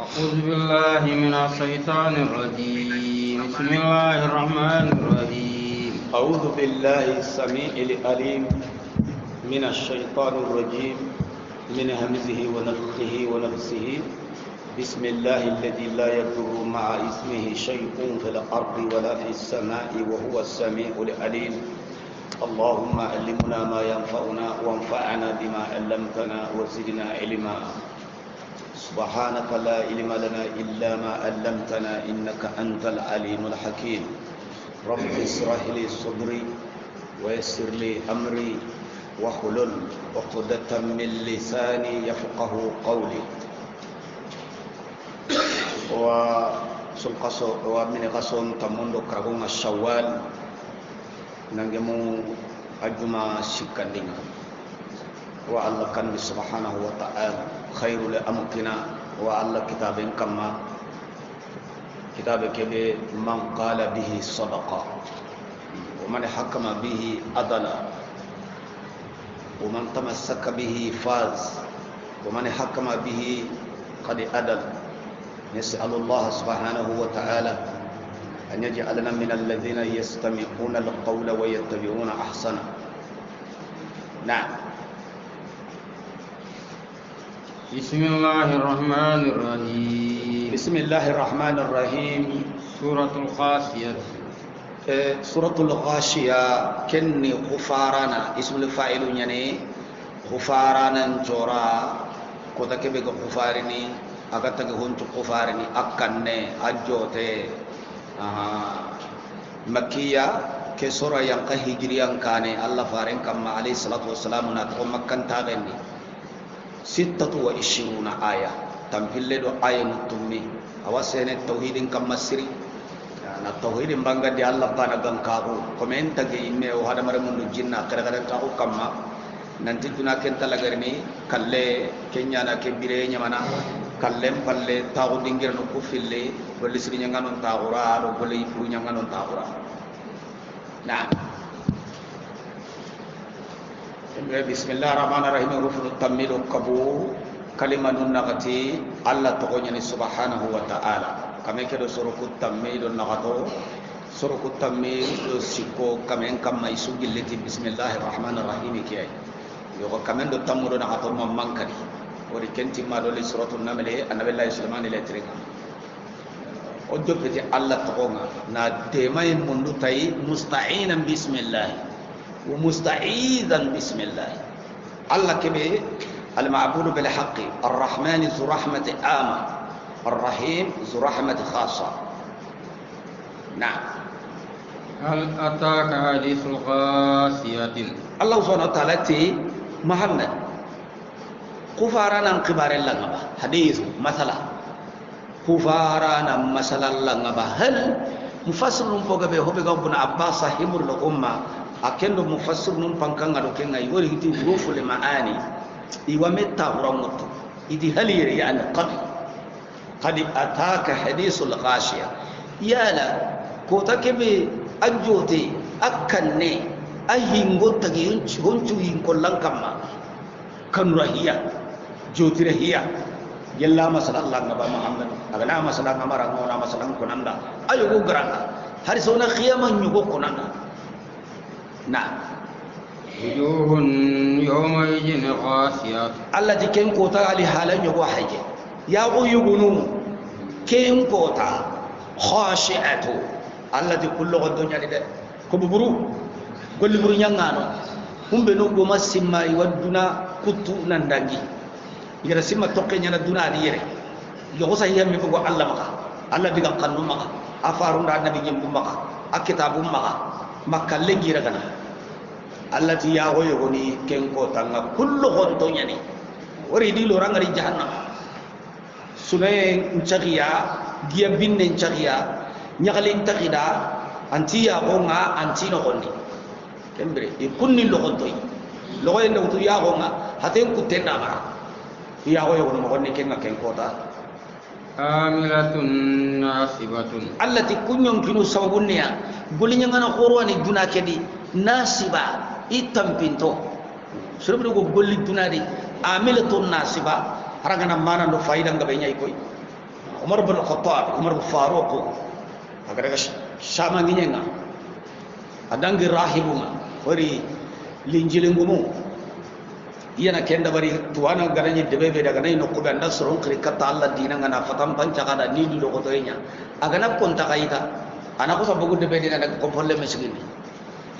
أعوذ بالله من الشيطان الرجيم بسم الله الرحمن الرحيم أعوذ بالله السميع العليم من الشيطان الرجيم من همزه ونفخه ونفسه بسم الله الذي لا يضر مع اسمه شيء في الأرض ولا في السماء وهو السميع العليم اللهم علمنا ما ينفعنا وانفعنا بما علمتنا وزدنا علما سبحانك لا علم لنا إلا ما علمتنا إنك أنت العليم الحكيم رب اشرح لي صدري ويسر لي أمري واحلل عقدة من لساني يفقه قولي ومن قصون تموندو كرهون الشوال نجمو أجمع شكالين والله كان سبحانه وتعالى خير لأمكنا والله كتاب كما كتاب كبير من قال به صدقة ومن حكم به أدلا ومن تمسك به فاز ومن حكم به قد أدل نسأل الله سبحانه وتعالى أن يجعلنا من الذين يستمعون القول ويتبعون أحسنه نعم بسم الله الرحمن الرحيم بسم الله الرحمن الرحيم سورة القاسية سورة الغاشية كني غفارانا اسم الفاعل يعني غفارانا جورا كوتا كبه غفارني أكتا هونت غفارني أكني أجوتي مكية كسورة ينقى هجريان كاني الله فارن كما عليه الصلاة والسلام ناتقو مكان تاغني 26 آية تنفيل دو آية نتمي أواسين التوحيد كما سري na tauhidin banga di Allah bana gangkaru komen tagi imme o hada mare mundu jinna kada kada tahu kamma nanti tuna ken talagarni kalle kenya na kebire nyamana kallem palle tahu dingir no kufille bolli siri nyanganon taura do bolli fu nyanganon taura nah bismillahirrahmanirrahim ruful tamilu kabu kalimatun nagati Allah tokonya ni subhanahu wa ta'ala kame kedo soroku tamme do nagato soroku tamme do sikko kame kam may sugilleti bismillahirrahmanirrahim kiyai yo kame do tamuro nagato mamman kadi wori kenti ma do li suratul naml annabillahi sulaiman ila trika o do peti Allah tokonga na temay mundu tay musta'inan bismillah wa musta'izan bismillah Allah kebe al ma'budu bil haqqi ar-rahman zu rahmati ama الرحيم ذو رحمة خاصة نعم هل أتاك حديث الغاشية الله سبحانه وتعالى محمد كفارنا كبار الله حديث مثلا كفارنا مثلا الله هل مفسر فوق به هو بيقول ابن عباس صاحب الأمة أكيد مفسر نبانكان على كنا يقول هذي حروف المعاني يومتا ورمت إذا هل يعني قبل قد أتاك حديث الغاشية يالا كوتا كبي أجوتي أكني أهين قلتك هنشو ينقلن كما كان رهيا جوتي رهيا يلا مسألة الله نبا محمد أغنى مسألة نمارا نونا مسألة كناندا أيوه غرانا هارسونا خياما نيوغو كناندا نعم وجوه يومئذ خاشعة الله جكين كوتا علي حالا نيوغو حاجة يا يغنو كيم كوتا خاشعة الذي كل غدون يعني ده كبرو كل برو نيانغانو هم بنو غوما سيما يودنا كتو ناندانغي يرا سيما توكي نانا دونا دي يري يوسا يامي بو الله مكا الله بيغا قانون مكا افارون دا نبي نيم مكا كتابو مكا مكا لغي رغنا الذي يا يغني كيم كوتا كل غدون يعني وريدي لورانغري جهنم sunay nchagiya dia binne nchagiya nyagalin takida anti ya gonga anti no gonni kembre e kunni lo gontoi lo goy ndo ya gonga haten ku tenda mara ya goy gono gonni kenga ken kota amilatun nasibatun allati kunyon kinu sababunniya golinya ngana khorwani duna kedi nasiba itampinto suru go golli dunadi amilatun nasiba haragana mana no faida ngabe nyai koy Umar bin Khattab, Umar bin Faruq agara shama nginyenga adangi rahibuma wari linjilingumu yana kenda bari tuwana garanyi debebe daga nay nokko be nasrun kri kata Allah dina ngana fatam panca kada ni du ko toynya agana konta kaita ana ko sabugo debbe dina daga ko folle mesgini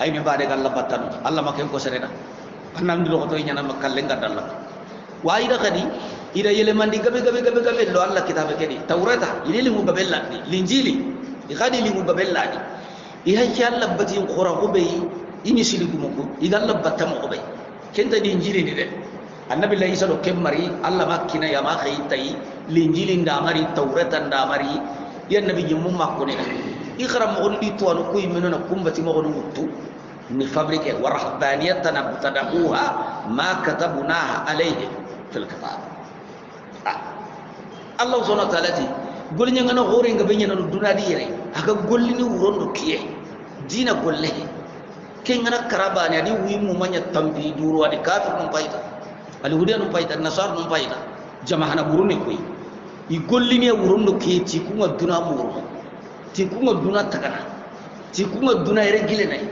ay me bade gal labatan Allah maken ko serena annam du ko toynya na makalle ngadalla wa ida kadi ida yele mandi gabe lo Allah kitabe kedi tawrata ili limu babella linjili ikadi limu babella ni ihaki Allah batin qura ko be ini siligu mako idan labata mo be kenta di injili ni de annabi la isa do kemmari Allah makina ya ma khaytai linjili ndamari tawrata ndamari ya nabi jummu makko ne ikram on di to no kuy menona kumbati mo no mutu ni fabrique wa rahbaniyatan abtadahuha ma katabunaha alayhi fil kitab Allah subhanahu wa ta'ala ti golnya ngana hore ngabe nyana no dunadi yere aga gollini wurondo kiye dina golle ke ngana karabani adi wi mu manya tambi duro adi kafir non payta ali hudiya non payta nasar non payta jama'ana burune koy i gollini wurondo kiye ti kuma duna muro ti kuma duna takana ti kuma duna yere gile nay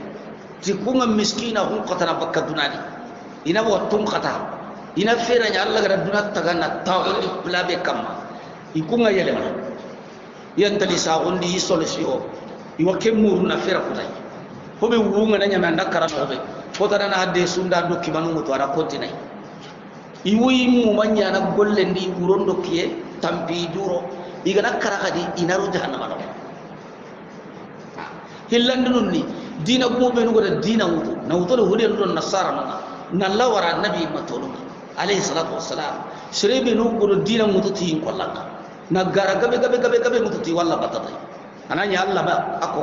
ti kuma miskina hun qatana bakka dunadi ina wa tum qata ina fera nya Allah gara duna takana tawul blabe kamma ikunga yele ma yantali sagundi solution iwa kemuru na fera kutai hobe wunga na nyama ndakara hobe kota na hadde sunda do kibanu mutu ara kontinai iwi mu manya na golle ndi urondo kiye tampi duro igana karakadi inaru jahannama no hillandunun ni dina gumo be no goda dina mutu na wuto hude no nasara no na lawara nabi matulu alayhi salatu wassalam sirebe no godo dina mutu tin kollaka na gara gabe mututi walla batatai ananya Allah ba ako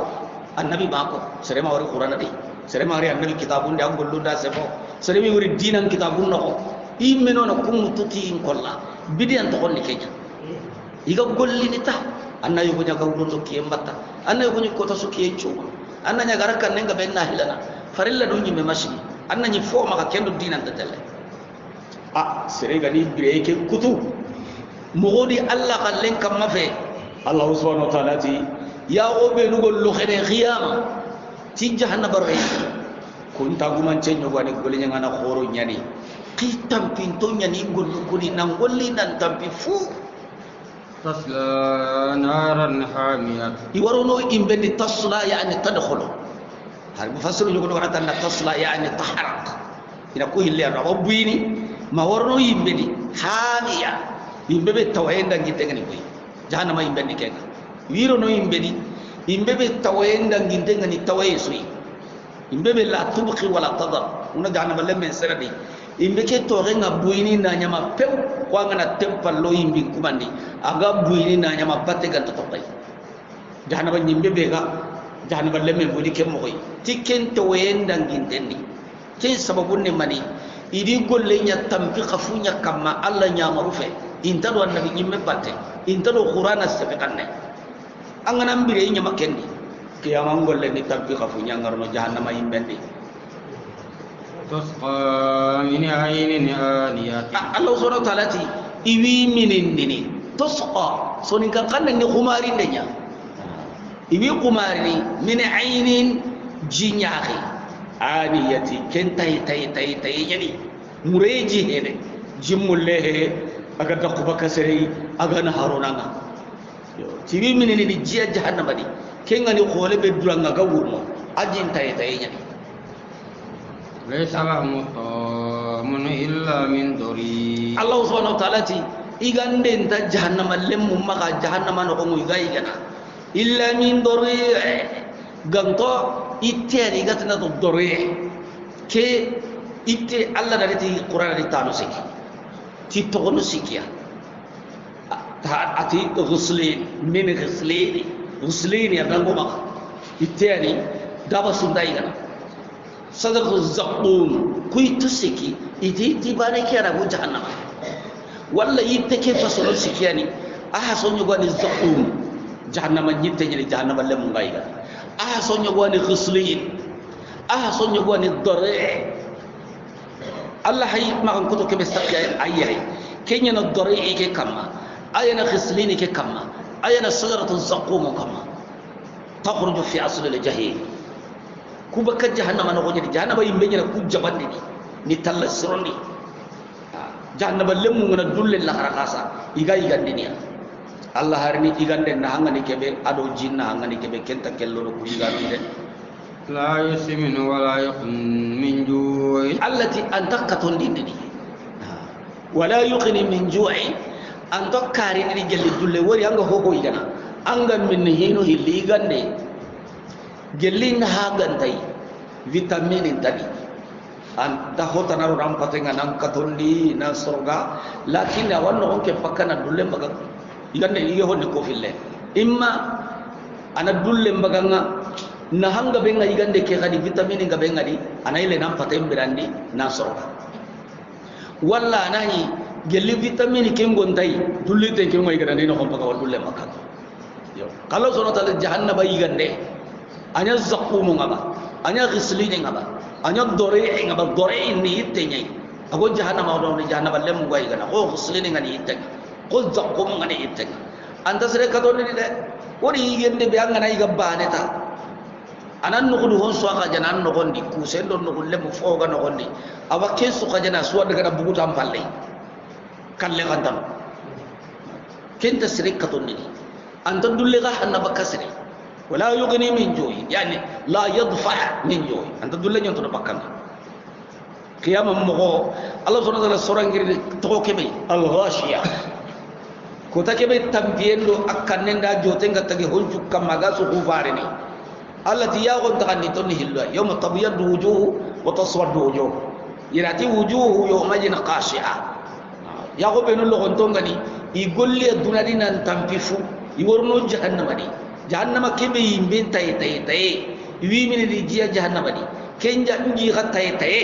annabi ba ako serema wari qur'an dai serema wari annabi kitabun da angollu da sefo seremi wari dinan kitabun no immeno na kum mututi in kolla bidiyan to kolli kenya iga golli ni ta annayo ko nyaga wudo ki embata annayo ko nyiko to suki enchuma annanya gara kan nenga benna hilana farilla do nyime mashi annanyi fo maka kendo dinan ta telle serega ni bireke kutu mogodi Allah kallen kam mafe Allah subhanahu wa ta'ala ti ya obe nugol lo khene khiyama ti jahannam barre kun taguman cenyo gane golnya ngana khoro nyani kitam pinto nyani gollu kuni nan golli nan tampi fu tasla naran hamiyat iwarono imbendi tasla yani tadkhulu har mufassiru jogo kata na tasla yani taharaq ina ko hille rabbuini ma warno imbendi hamiya imbebe tawenda ngitengani koy jahannama imbendi kenga wiro no imbedi imbebe tawenda ngitengani tawaysui imbebe la tubqi wala tadar una jahannama lemme seradi imbeke to renga buini na nyama pew kwanga na tempal lo imbi kumandi aga buini na nyama batte ganto tokay jahannama imbebe ga jahannama lemme budi kemmo koy tiken tawenda ngitendi ke sababun ne mani idi golle nya tampi khafunya kama Allah nya marufe intado annabi nyimme batte intado qur'ana safiqanne angana mbire nya makendi kiyama golle ni tampi khafunya ngarno jahannama imbendi tusqa min aynin aniyat Allah subhanahu wa ta'ala ti iwi minindini tusqa sonin kan kanne ni khumari ndenya iwi khumari min aynin jinyaqi aniyati kentai tai yani mureji hede jimmulle aga dakku bakasere aga na harunanga tibi minini di jia jahannama di kenga ni khole be duranga ga wurmo ajin tay nyani laysa lahum ta'amun illa min duri Allah subhanahu wa ta'ala ti igande nta jahannama lemmu maka jahannama no ko ngai gana illa min duri ganto itteri gatna to duri ke itte Allah dari ti Qur'an di tanu siki ti togono sikia ati ghuslin min ghuslin ya dango mak itani daba sundai gana sadaq zaqum kuitu siki iti tibane kera go jahannam walla yitte ke fasolo sikiani aha sonyo gani zaqum jahannam yitte ni jahannam le mun gaiga aha sonyo gani ghuslin aha sonyo gani dore Allah hay makan kuto ke bestakya ayere kenya no dore ke kama ayana khislini ke kama ayana sagaratu zaqum kama takhruju fi asl al jahim kubaka jahannama no gonyedi jahannama yimbe nyina ku jabandi ni talla sirondi jahannama lemu ngana dulle la harakasa iga igandiniya Allah harini igande na hangani kebe ado jinna hangani kebe kenta kello ko igandi de la yusmin wala yuqin min ju'i allati antaqatun dindini wala yuqini min ju'i antokari ni gelli dulle wori anga hoho igana anga min hino hilli igande gelli na hagantai vitamin tadi anta hotana ram patenga nang katondi na sorga lakin awan no ke pakana dulle maga igande ige honni ko fille imma ana dulle mbaganga na hanga benga igande ke kadi vitamin ga benga di ana ile nam patem birandi na sorga walla nani gelli vitamin ke ngontai dulle te ke ngoy gada no hon paga dulle maga yo kalau sono tal jahannaba igande anya zaqumu ngaba anya ghislini ngaba anya dore ngaba dore ni itenye ago jahannama do ni jahannaba lem ngoy gana ko ghislini ngani itenye ko zaqumu ngani itenye anta sere kato ni de woni yende be angana iga baneta anan no ko hon so ka jana no gondi ku sendo no lem foga no gondi awa kesu ka jana so daga bugu tam palle kalle kantam kenta sere kato ni anta dulle ga hanaba kasri ولا يغني من جوع يعني لا يدفع من جوع انت دولة نيونتو بكان قيام مغو الله سبحانه وتعالى سورانغير توكيبي الغاشيه كوتا كيبي تامبيندو اكانندا جوتنغا تاغي هونجو كاماغا سو غفارني التي ياغون تغني توني هلوا يوم تبيض وجوه وتصود وجوه يراتي وجوه يومئذ خاشعه ياغو بينو لغونتونغاني يقول لي الدنيا دي نان تامبيفو يورنو جهنم دي jahannama kebe yimbe tay wi min di jiya jahannama di kenja ngi khatay tay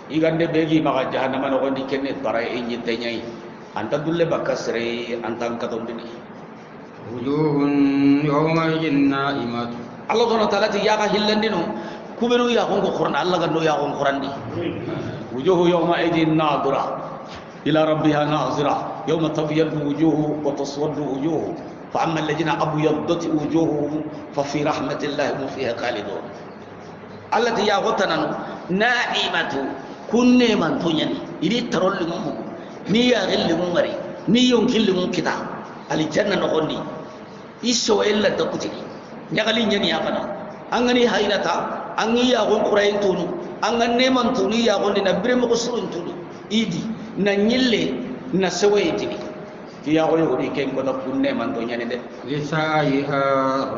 igande begi maka jahannama no gondi kenne taray inji tanyai anta dulle bakasre anta katon dini wujuhun yawma jinna'imat Allah subhanahu wa ta'ala ti ya ka hillandino kubenu ya ko qur'an Allah gando ya ko qur'an di wujuhu yawma idin nadira ila rabbiha nazira yawma tabyaddu wujuhu wa taswaddu wujuhu فأما الذين أبيضت وجوههم ففي رحمة الله هم فيها خالدون التي يغتنا نائمة كن من تونيني إلي ترول لهم ني يغل لهم مري ني ينكل لهم كتا على الجنة نغني إسوا إلا تقتلي نغلي نيني أغنى أغني هاينتا أغني يغن قرأين تونو أغني من توني يغن نبرم قصرون تونو إيدي ننيلي نسوي توني kiya ko yodi ken ko da kunne man to nyane de lisaiha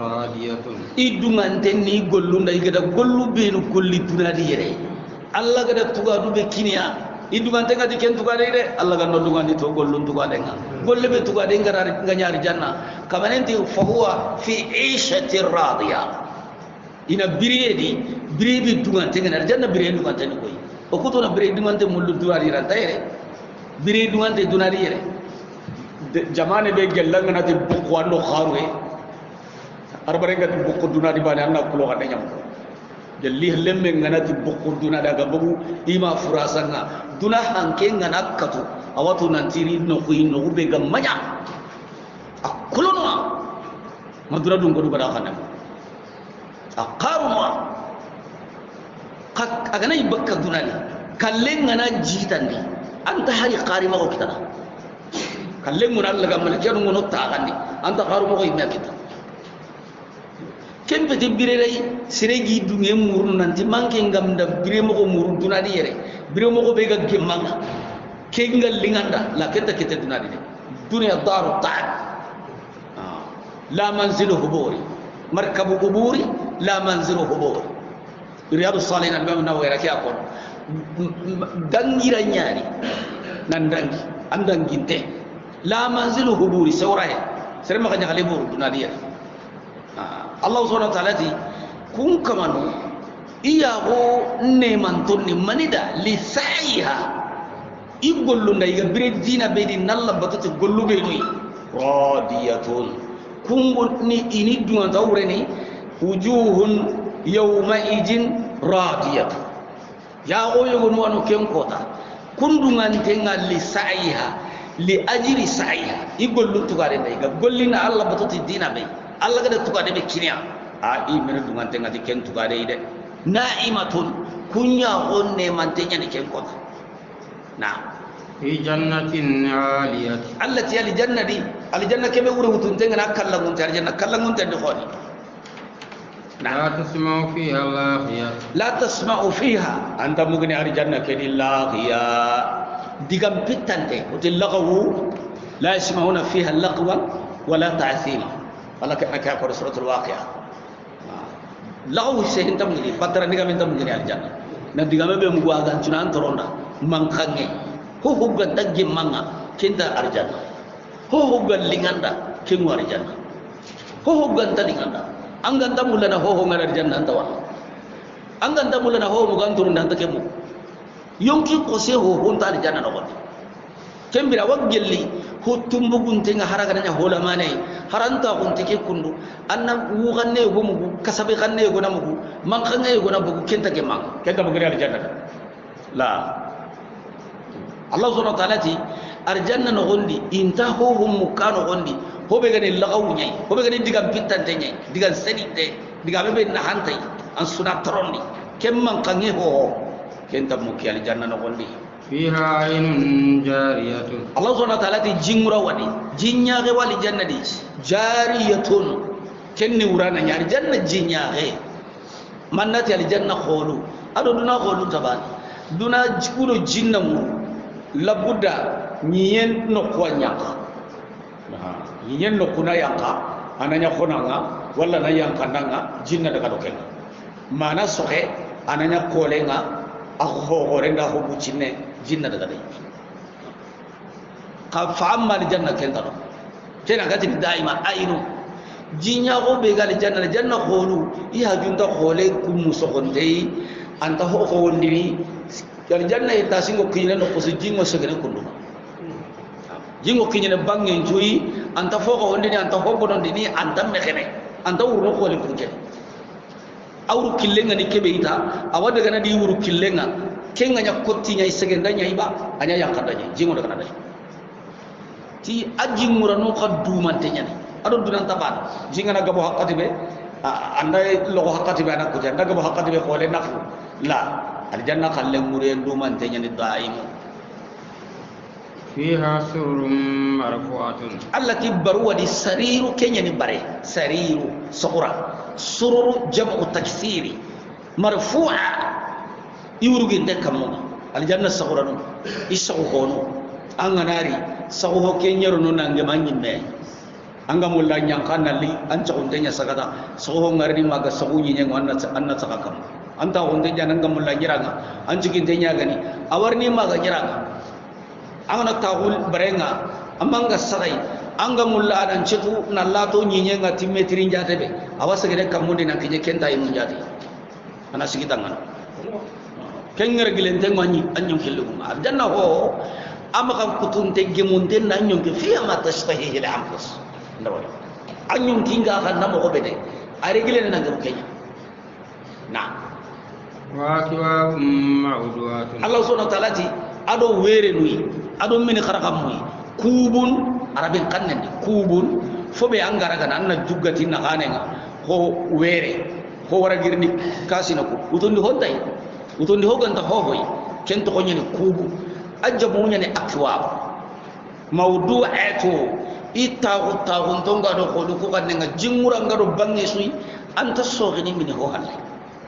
radiyatun idungante ni gollu nday gada gollu beenu golli dunadi yere alla gada tuga dube kiniya idungante ngadi ken tuga de alla ga noddu ngandi to gollu tuga de nga golle be tuga de ngara nganyari janna kamanenti fa huwa fi aishati radiya ina biriyedi biribi dungante ngana janna biriye dungante ni koy o ko to na biriye dungante mullu dunadi ran tayre biriye dungante dunadi yere jamane be gelanga nati bukku ando kharwe arbare ngati bukku dunadi bani anna kulo ga nyam gelli lemme nganati bukku dunada ga bugu ima furasanga duna hanke ngana katu awatu nantiri no ko ino be ga manya akulunwa madura dum godu bada khana aqarunwa agana ibakka dunani kallenga na jitandi anta hari qarima ko kitana kalle mun Allah ga mal janu ngono taagandi anta qaru mo ko imya kita kembe de birere siregi dunge murnu nanti manke ngam da bire mo ko murnu dunadi yere bire mo ko be ga gemanga kengal linganda la kenta kete dunadi de dunya daru ta'ab la manzilu huburi markabu quburi la manzilu huburi riyadus salihin al-imam an-nawawi rakiya ko dangira nyaari nan dangi andanginte la manzilu huburi sawrahe sere ma kanya khalibu dunadiya Allah subhanahu wa ta'ala ti kun kamanu iya go ne man tonni manida li sa'iha igollu nday ga bire dina be di nalla batati gollu be noy radiyatun kun ni ini dunga tawre ni wujuhun yawma idin radiyatun ya go yugo no ken kota kun dunga tenga li sa'iha li ajri sa'iha igollu tugare be ga gollina Allah batuti dina be Allah ga tugade be kiniya a i mena dungante ngati ken tugade ide na'imatun kunya onne mantenya ni ken kota na في جنة عالية التي الجنة دي الجنة كم يقولوا تنتين أنا كلام تنتين الجنة كلام تنتين خالي لا تسمع فيها لاغية لا تسمع فيها أنت ممكن الجنة كدي لاغية ديكم بيتانتي وتلغوا لا يسمعون فيها اللغوا ولا تعثيما الله كأنك يقول سورة الواقعة لغو سهين تمغني فترة ديكم أنت ممكن الجنة نديكم بيمغوا عن جنان ترونا مانخاني ho hugga dagge manga kenda arjana ho hugga linganda kenu arjana ho hugga linganda anganda mulana ho ho ngar arjana antawa anganda mulana ho mo gantur ndanta kemu yonki ko se ho honta arjana no gondi kembira waggelli ho tumbugun tenga haraga nanya hola mane haranta gun teke kundu anna wu ganne go mugu kasabe ganne go namugu man ganne go namugu kenta ke mang kenta bugi arjana la Allah subhanahu wa ta'ala ti arjanna no gondi inta ho hum mukano gondi ho be gani lagaw nyai ho be gani digam pitante nyai digam senite digam be na hantai an suna trondi kemman kange ho kenta muki aljanna no gondi فيها عين جارية Allah subhanahu wa ta'ala ti jingura wadi jinya ge wali janna di jariyatun kenni urana nyari janna jinya ge mannati aljanna kholu ado duna kholu taban duna jikudo jinna mu labuda nyen no kwanyaka nyen no kuna yanka ananya khonanga wala na yanka nanga jinna daga doken mana sohe ananya kolenga akho horenda ho bucine jinna daga dai ka fa'amma li janna ken daro kena gati daima ainu jinya go be gal janna kholu iha junta khole kum musokonde anta ho khondiri yal janna ita singo kinyene no kusu jingo segene kunduma jingo kinyene bangen joyi anta foko wondini anta hobbo non dini anta mekene anta wuro ko le kurje awru killenga ni kebe ita awada gana di wuru killenga kenga nya kotti nya segenda nya iba anya yang kadanya jingo daga nadai ti aji murano khaddu man tenya ado dunan taban jinga na gabo hakati be anda logo hakati be na ko janda gabo hakati be ko le nafu la الجنة خلهم مريان دومان تجني الدائم فيها سرر مرفوعة التي بروا دي سرير كنيني بري سرير صغرى سرر جمع تكثير مرفوعة يورغين دكمو الجنة صغرى يسوغونو أنغناري سوغو كنيرو نانغمانين مي anga mulla nyankana li anca untenya sagada soho ngarni maga sohu nyinya anna sakakam anta unte jananga mulla nyiranga anci kintenya gani awarni maga nyiranga angana taul barenga amanga sagai anga mulla adan cetu nallato nyinya ngati metri njatebe awasa gede kamundi nan kije kenta imu njati ana sigitanga kengere gilente ngani anyum kellu janna ho amaka kutunte gemunte nanyum ke fiya ma tashtahi al anfus ndawal anyum kinga kan namo ko bede are gilene nangaru kenya na واكواب موضوعات Allah subhanahu wa ta'ala ti ado were nui ado mini kharakam mui kubun arabin kannen kubun fobe angara kan anna juggati na hanenga ho were ho wara girni kasina ko utundi hontai utundi hoganta ho hoy kento ko nyene kubu ajabu nyene akwab mawdu'atu itagu tagun tonga do ko ko kan nga jingura ngado bangi sui anta sogini mini ho halle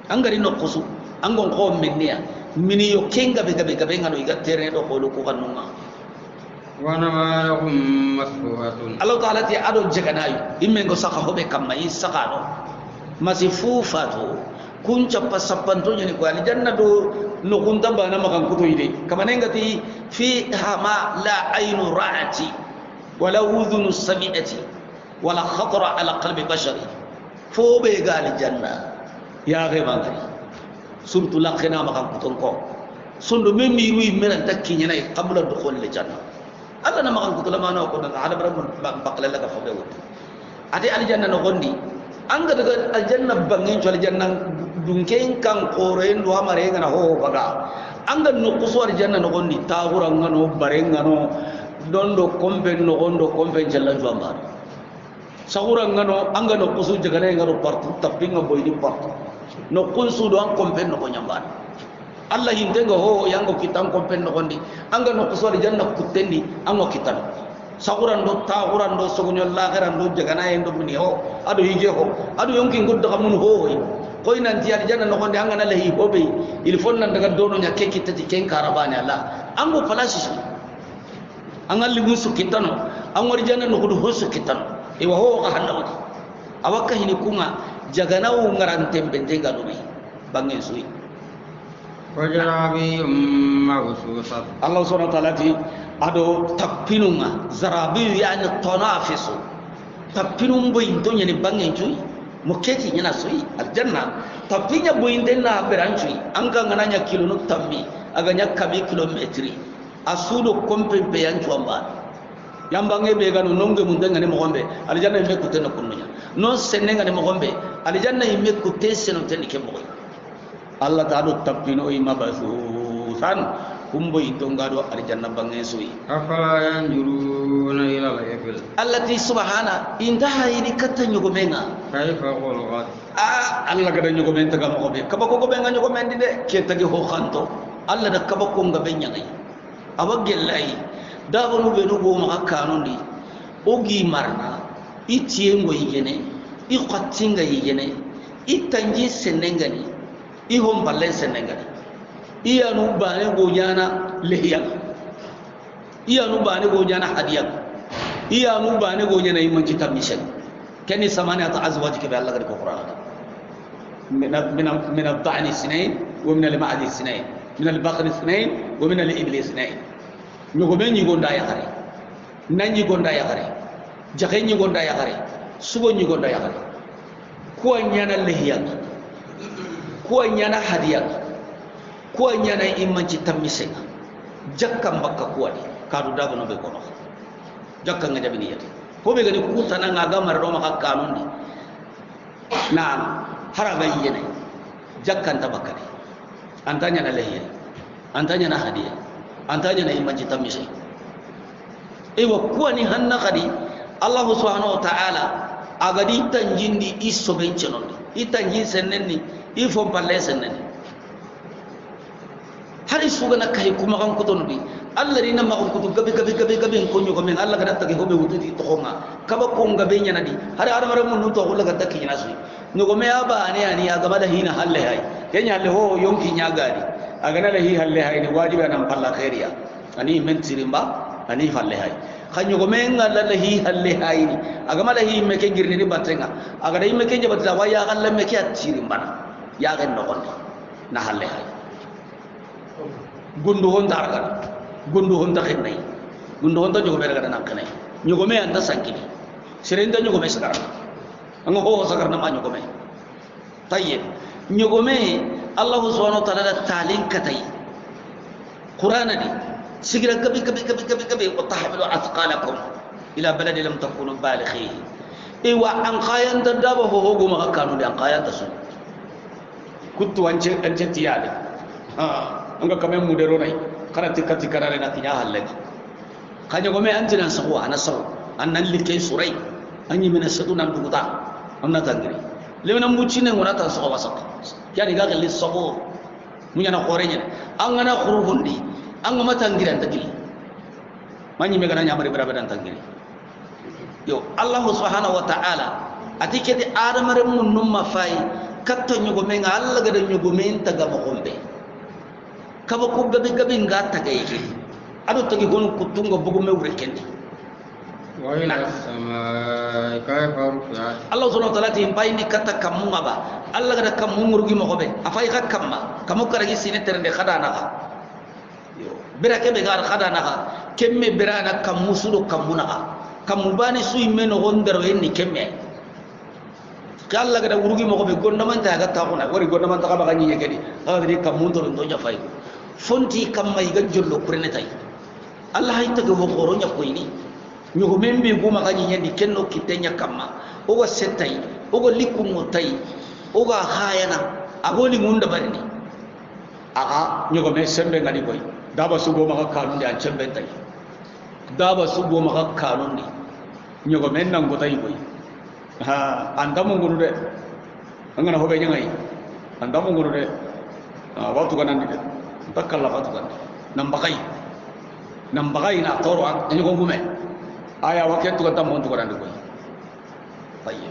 angari no kusu angon ko minniya mini yo kenga be ngano iga tere do ko ko kanuma wana mahum masfuhatun Allah ta'ala ti ado jaganayu imme go saka hobe kamma isaka no masifufatu kunca pasapanto nyani ko aljanna do no kunta bana makan kuto ide kamanenga ti fi hama la aynu ra'ati wala udhunu sami'ati wala khatara ala qalbi bashari fo be ga aljanna ya ge mangari surtout laqina makan kuton ko sondo memmi ruyi mena dakki nyana qabla dukhul al janna alla na makan kuto lamana ko daga hada baram bakla la ka fobe wut ate al janna no gondi anga daga al janna bangin to al janna dunken kan qoren do amare ngana ho baga anga no kuso al janna no gondi tawura ngano bare ngano dondo kompen no ondo kompen jalan juamba sahura ngano angano kusu jagana ngaro partu tapinga boyni partu no kunsu do an kompen no nyamba Allah hintenga ho yango kitan kompen no gondi angano kusu di janna kutendi ango kitan sahura ndo tahuran do sogunyo lagara ndo jagana ndo muni ho ado hije ho ado yonki ngudda kamun ho koy nan ti janna no gondi angana lahi hobe il fonna daga dono nya keki tati ken karabani Allah ango palasi angalli musu kitano angori janna no kudu hosu kitano e wa ho ka handa wadi awaka hini kunga jagana u ngarante bentenga dumi bangen sui wajarabi mabsusat Allah subhanahu wa ta'ala ti ado tapinunga zarabi yani tanafisu tapinum boy tonya ni bangen sui muketi nyana sui aljanna tapinya boy denna beran sui anga ngananya kilo no tambi aga nyakkabi kilometri asudo kompe be yanju amba yambange be ganu nonge mundenga ne mogombe aljanna imme kutena kunnunya non senenga ne mogombe aljanna imme kuteseno tenike mogoy Allah ta'ala tapino ima basusan kumbo itongado aljanna bange sui afala yanjuruna ila al-ibil allati subhana indaha ini katanyo gomenga kaifa qulqat Allah kada nyogo men taga mogombe kabako go benga nyogo men dide ke tagi ho khanto Allah da kabako ngabenya ngai abagellai dabanu benu go maka kanundi ogi marna itiengo yigene I qatinga yigene itanji senengani I homballe senengani iya nu bane go nyana lehiya iya nu bane go nyana hadiya iya nu bane go nyana imanci tamishen kani samani ata azwajika bi Allah gadi Qur'an من الضعن اثنين ومن المعد اثنين من البقر اثنين ومن الإبل اثنين نيغوبين يغوندا يغاري نان يغوندا يغاري جاكين يغوندا يغاري سوغو يغوندا يغاري كو نيانا لهيا كو نيانا هديا كو نيانا إيمانشي تاميسين جاكام بكا كوادي كادو دابنو بكونو جاكام نجابيني ياتي هو بيغني كوتانا ناغا مردو مكا كانوندي نعم haraga yene jakkan tabakari antanya na lehiya antanya na hadiya antanya na imanji tamise ewa kuwa ni hanna kadi Allah subhanahu wa ta'ala agadi tanjindi iso benchenondi itanji senenni ifo palle senenni hari sugana kai kuma kan kutondi Allah rina ma ko kutu gabe ko nyugo men Allah kada tagi hobe wututi to khonga kaba ko ngabe nyana di hari ara mun to ko laga takki nyana sui nyugo me aba ani ani aga bada hina halle hay kenya halle ho yonki nyagadi aga na lahi halle hay ni wajibi nan palla khairiya ani men sirimba ani halle hay khanyo go men ngalla lahi halle hay ni aga mala hi me ke girni ni batenga aga dai me ke jabata waya halle me ke sirimba ya ga no on na halle hay gundu hon darga gundu honda khenai gundu honda jogo be daga nakane nyogo me anda sankini serenda nyogo me sekarang ango ho sekarang nama nyogo me tayyib nyogo me Allah subhanahu wa ta'ala talin katai Qur'an di sigira kabi wa tahmilu athqalakum ila baladi lam takunu balighi wa an qayan dadaba ho go ma kanu di an qayan tasu kuttu ance tiyade anga kamen mudero nai kana tikati karare na tinya halle kanya gome antina sawa ana saw annan like surai anyi mina sadu nan duguta amna tangiri lemna mucine ngona ta sawa sak yani ga galli sawo munya na korenya angana khuruhundi anga matangiri antagili manyi me kana nyamari beraba dan tangiri yo Allah subhanahu wa ta'ala atike de adamare mun numma fai katto nyugo men Allah ga de nyugo men taga mo gombe kaba ko gabe ngata ga yake ado tagi gon kutunga bugu me wure kendi wa ila samai kayfa rufiat Allah subhanahu wa ta'ala tin bayni kata kamunga ba Allah ga kamungu rugi mo be afai ga kamma kamu karagi sine terde khadana ga yo bira ke be gar khadana ga kemme birana kamusudo kamuna ga kamubani sui meno gondero enni kemme kala ga urugi mo be gondamanta ga ta kuna wori gondamanta ga ba ganyi yake di adri kamundo ndo nya fay fonti kamma iga jollo kurene tay Allah hay taga ho goro nya koyni nyugo membe guma ganyi nyandi kenno kitenya kamma o ga setay o ga likumo tay o ga hayana agoli munda barini aga nyugo me sembe ngadi koy daba sugo ma ka kanu de an chembe tay daba subo maka kanun ni nyogo men nan go tayi boy ha andamu nguru de angana hobe nyangai andamu nguru de waktu kanan ni takalla waktu kan nambakai na toro ini ko gume aya waktu kan tamu untuk kanan boy tayi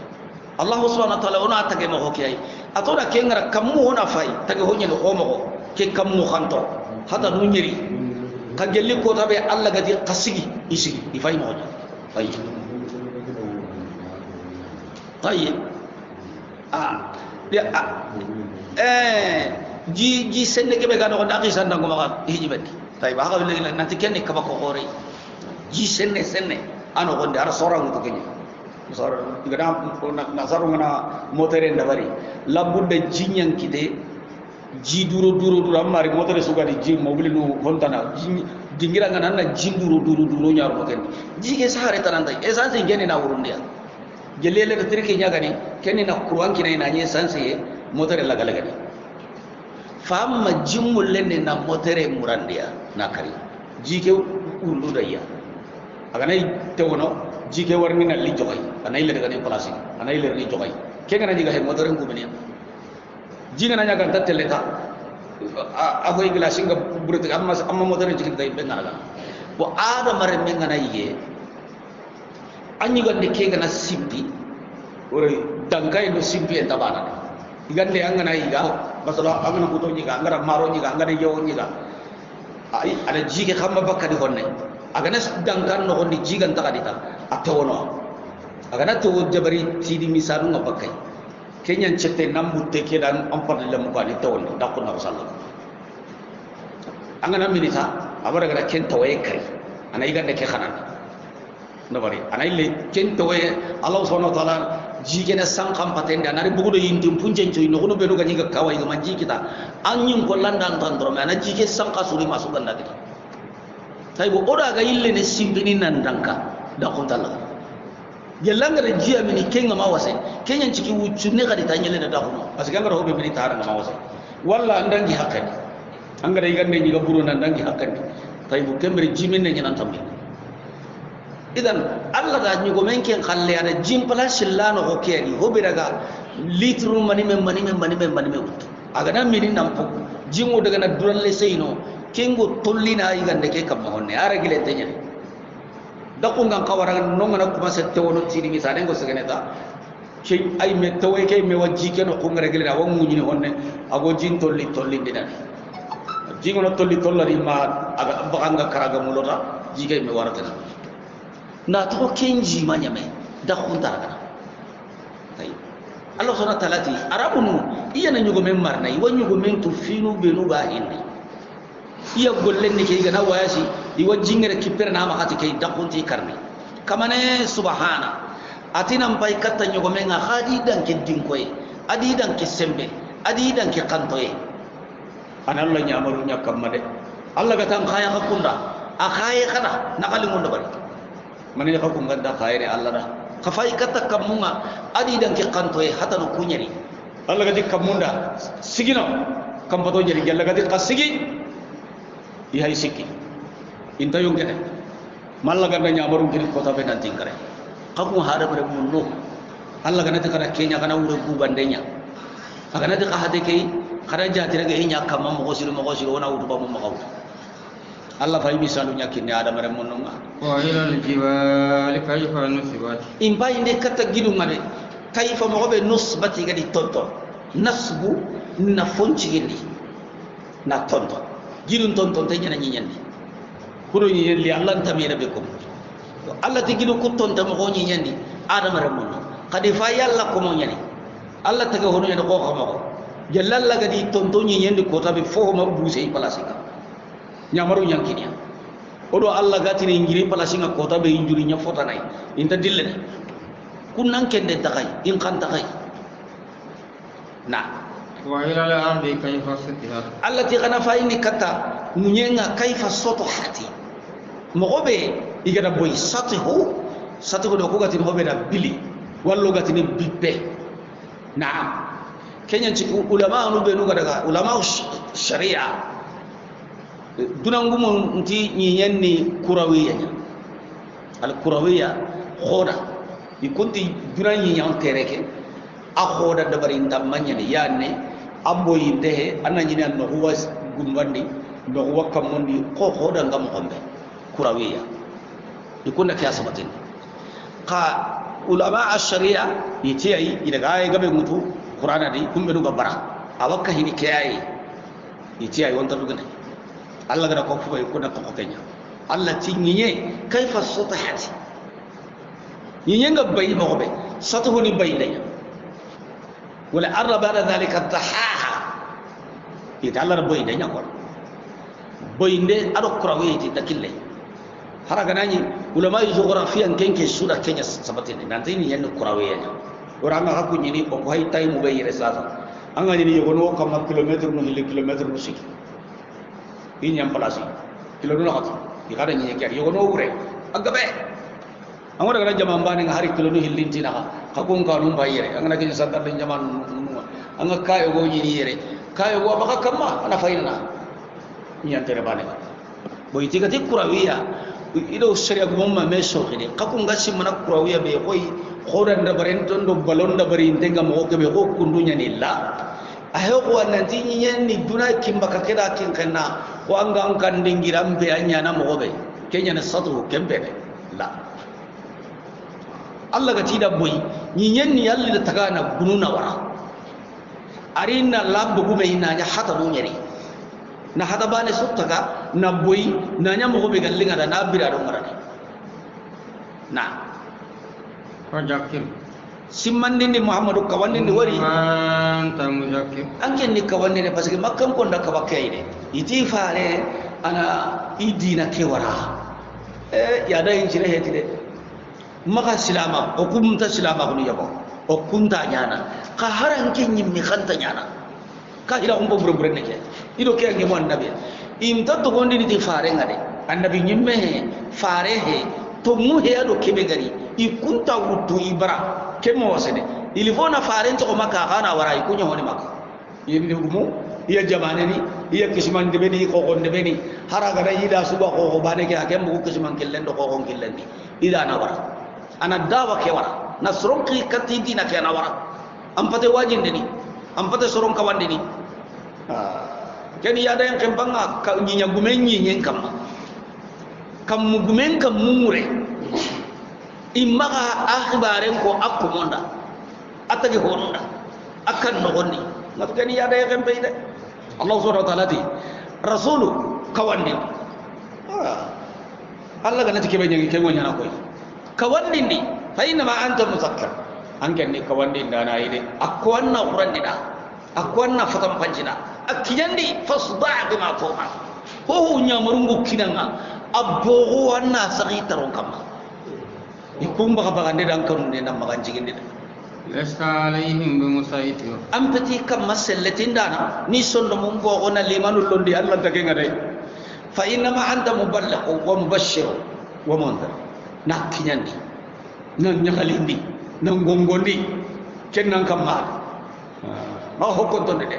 Allah subhanahu wa ta'ala ona tage mo hokiyai atora kengara kammu ona fai tage honye no homo ke kammu khanto hada nunyeri ka gelli ko tabe Allah gadi qasigi isigi ifai mo tayi tayi ji senne ke be ga no ndaki sanda ko maka hijibet tayi ba ha le nanti kenne ka ba ko gore ji senne ano ko ndar sorang to kenya sor igana nasaru ngana motere ndabari labudde jinyan kite ji duro amari motere sugadi ji mobile no hontana dingira ngana na ji duro nyaro ken ji ke sahare tananda essence ngene na urundia gelele de trike nyagani kenni na kurwan kina na nye sanse motere lagalagani famma jimmul lenne na motere murandia na kari ji ke urundu dayya aganai tewono jike warni na li jogai anai le daga ni palasi anai le ni jogai ke ngana jiga he motoren ko benia jinga nanya kan tateleta ago igla singa burute amma motoren jike dai bengana bo ada mare mengana yige anyi gonde ke ngana simpi ore dangai no simpi en tabana igande angana yiga masala angana buto nyiga angara maro nyiga angana yo nyiga ai ada jike khamma bakadi honne agana dangan no hondi jigan takadita atawono agana to jabari tidi misalu ngabakai kenyan cete nambutte kedan ampar le mukali tawon dakko na sallallahu angana minita abara gara ken tawaye kai ana igande ke khanan nabari ana ile ken tawaye Allah subhanahu wa taala jigena sankam patende anari bugudo yindim punjenco no gono benu ganyiga kawai ga manji kita anyum ko landan tandro mana jige sanka suri masukan nadi tay bo oda ga yille ne simbini nan danka da ko talla yalla ngara jiya mini kenga ma wase kenyan ciki wuccu ne gadi tanyele da dahuno parce que ngara hobe mini taranga ma wase walla andangi hakkani angara yigande ni ga buru nan dangi hakkani tay bo kemre jimin ne nyanan tambi idan Allah ga nyugo men ken khalle ada jim pala shillano ko kedi hobe daga litru mani men wuttu aga nan mini nampo jimo daga na duralle seyno kengo tollina yigande ke kam honne ara gile tenya dakko ngam kawara no ngana kuma sette wono tidi mi sane go segeneta ci ay me tawe ke me wajji ke no ko ngare gile da won munyini honne ago jin tolli dinan jingo no tolli tollari ma aga baganga karaga mulota jige me warata na to kenji manyame dakko ndaraga tay Allah subhanahu wa ta'ala ti arabunu iya na nyugo men marna i wanyugo men to finu benu ba hindi iya gollen ne ke gana wayasi i wajingere kipere na makati ke dakunti karni kamane subhana atinam pai katta nyugo men ga hadi dan ke dinkoy adi dan ke sembe adi dan ke kantoy anallah nyamaru nyakamade Allah gatan khaya hakunda akhaya kana nakali ngondo bari mani ka ko nganda khayre Allah da kafai kata kamunga adi dan ke kantoy hatano kunyari Allah gadi kamunda sigino kampato jari gella gadi kasigi ihai sikki inta yongene malla ganda nyamaru kiri kota be nan tingare kamu hada bare munno Allah gana ta kana kenya kana wuro ku bandenya agana ta hade kai kada jati rage nya kamma mo gosiru ona wutu ba mo makaw Allah fa misalu nyakinne ada bare munno wa ila aljibali kayfa nusibat imba inde kata gidu ngade kayfa mo be nusbati gadi tonto nasbu na fonci gindi na tonto gidun tonto te nyana nyandi kudo nyandi Allah tamira be ko Allah ti gidu ku tonto mo ko nyandi adama re munno kadi fa yalla ko mo nyani Allah taga hono nyani ko ko jallalla gadi tonto nyandi ko tabe fo ma buse palasika nyamaru nyankinya odo Allah gati ni ngiri palasika ko tabe injuri nya fota nay inta dille kunnan kende takay in kan takay na wa ila al-ardi kayfa sutihat allati kana fa inni kata munyenga kayfa satuhati mogobe igada boy satihu do ko gati hobe da bili wallo gati ni bibbe na kenyan ci ulama no be no daga ulama sharia dunangumo nti nyenni kurawiyanya al kurawiya khoda ikunti durani yang tereke a khoda dabarin tamanya ni yanne abbo yinde anani nan no huwa gumbandi no huwa kamundi ko khoda ngam kombe kurawiya ikunna kya sabatin ka ulama ash-sharia yitiyi ida gaay gabe mutu qur'ana di kumbe du gabara awakka hini kiyai yitiyi wonta dugane Allah gada ko fuba ikunna ko kenya Allah tinginye kayfa sutahati yinye ngabay mo be satuhu ni baydaya wala arba ba'da dhalika dhahaha ita Allah baydaya ko boyinde ado kurawiti takille haraga nani ulama geografian kenke suda kenya sabatini nanti ni yanno kurawiyanya oranga hakunyi ni ko hay tay mu bayire sasa anga ni yogono kam kilometer no hili kilometer no sik inyam palasi kilometer no hati ikada ni yakar yogono ure agabe amara gara jama mbani hari kilometer hillinti na hakun kanum bayire anga na kin sadar den jaman anga kayo go ni yere kayo go baka kamma ana faina ni antere bane boy tiga ti kurawiya ido sharia ko mamma me sokhini kakun gasi mana kurawiya be koy khodan da barento do balon da bari intenga mo ke be ko kundunya ni la ayo ko nanti nyen ni duna kimba ka keda kin kana ko anga an kan dingiram be anya na mo be kenya na satu kembe la Allah ga tida boy nyen ni yalli da tagana gununa wara arina labbu gube ina nya hata do nyeri na hada bane suttaga na boy na nyamo ko be gallinga da na bira do marani na muzakkir simmandi ni muhammadu kawandi ni wari anta muzakkir anke ni kawandi ne parce que makkan ko nda kabakay de iti faare ana idina ke wara ya da yin cire heti de maka silama o kumta silama ko yabo o kunta nyana ka haran kin yimmi khanta nyana ka ila umbo bure ne ke ido ke ngi mo annabi imta to gondi ni faare ngade annabi nyimme he faare he to mu he ado kebe gari ikunta wutu ibra kemo wasede ilifona faare to maka kana wara ikunya honi maka yindi gumu iya jamane ni iya kisman de beni ko gonde beni haraga da yida suba ko bane ke hakem bu kisman killen do ko killen ni ida na wara ana dawa ke wara nasron ki katidi na ke na wara am pate wajinde ni am pate soron kawande ni keni yada yang kempanga ka nyinya gumenyi nyen kam gumen kam mumure imaka akhbaren ko akko monda atagi honda akan no gonni ngatu keni yada yang kempe Allah subhanahu wa ta'ala ti rasulu kawandi Allah ga nati kebe nyangi kemo nyana koy kawandi ni fa inna ma anta muzakkar an kenni kawandi ndana ide akko wanna qur'ani da akko wanna fatam panjina akiyandi fasda bima tuma ho nyamurungu kinanga abbo wanna sagitaron kama ikumba kabagande dan karunde nan maganjiginde lasta alaihim bimusaitir ampati kam masallatin dana ni sondo mum go ona limanul londi Allah take ngade fa inna ma anta muballigh wa mubashshir wa mundhir nakiyandi nan nyakalindi nan gongondi kennan kamma ma hokontonde de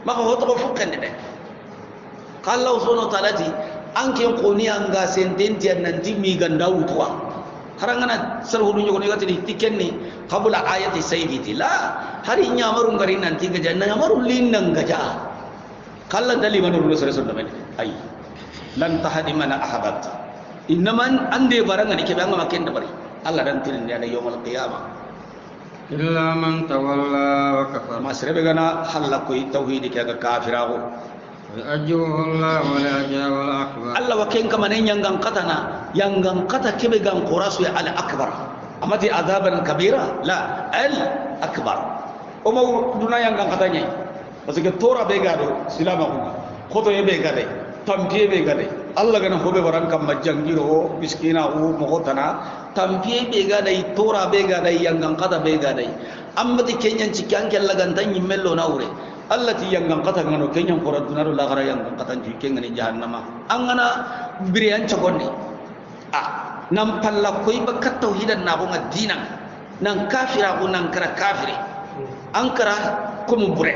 maka hoto ko fukkande de kallahu subhanahu wa ta'ala ti anke ko ni anga sententi nan dimi ganda wutwa harangana sarhudu nyogo negati di tikenni qabla ayati sayyidi la hari nyamaru ngari nanti gaja nyamaru linnang gaja kala dali manur rasul sallallahu alaihi wasallam ay lan tahdi mana ahabat innaman ande baranga ni kebanga maken dabari Allah dan tin ni ana yaumul qiyamah illa man tawalla wa kafara masrebe gana halako tauhid ke ga kafirago ajruhullah wa la ajrul akbar Allah wa ken kamane yangang kata kebe gang qurasu al akbar amati adaban kabira la al akbar omo duna yangang katanya parce que tora be gado silama ko khoto e be gade tampiye be gade Allah gana hobe waran kam majangiro miskina o mo hotana tampiye be gade tora be gade yangang kata be gade amati kenyan cikan kella gantan yimello nawre Allah ti yang ngangkatan ngano kenyang korat dunaru lagara yang ngangkatan jikeng ngani jahannama angana birian cokonni nam palla koy bakat tauhidan na bunga dinang nang kafira ko nang kara kafiri ankara komo bure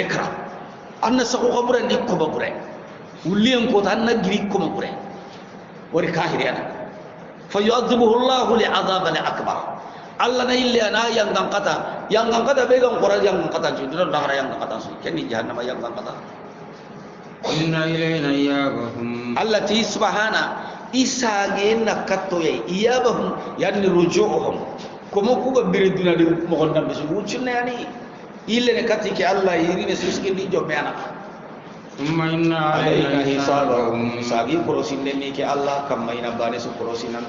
kara anna sako ko bure ndi ko bure ulien ko tan na giri ko bure wori kahiriana fayu'adhibuhu Allahu li'adhaban akbar Allah na illa na yang kata begang qora yang kata ju dina dahara yang kata su kenni jahannam yang kata inna ilayna iyabahum allati subhana isagena kattoye iyabahum yani rujuuhum komo kuga biriduna de mo gondam be su wucunne yani ille ne katti ke Allah yirine suski di jomme ana thumma inna alayna hisabahum sagi korosin ne ke Allah kam mayna bane su korosin nan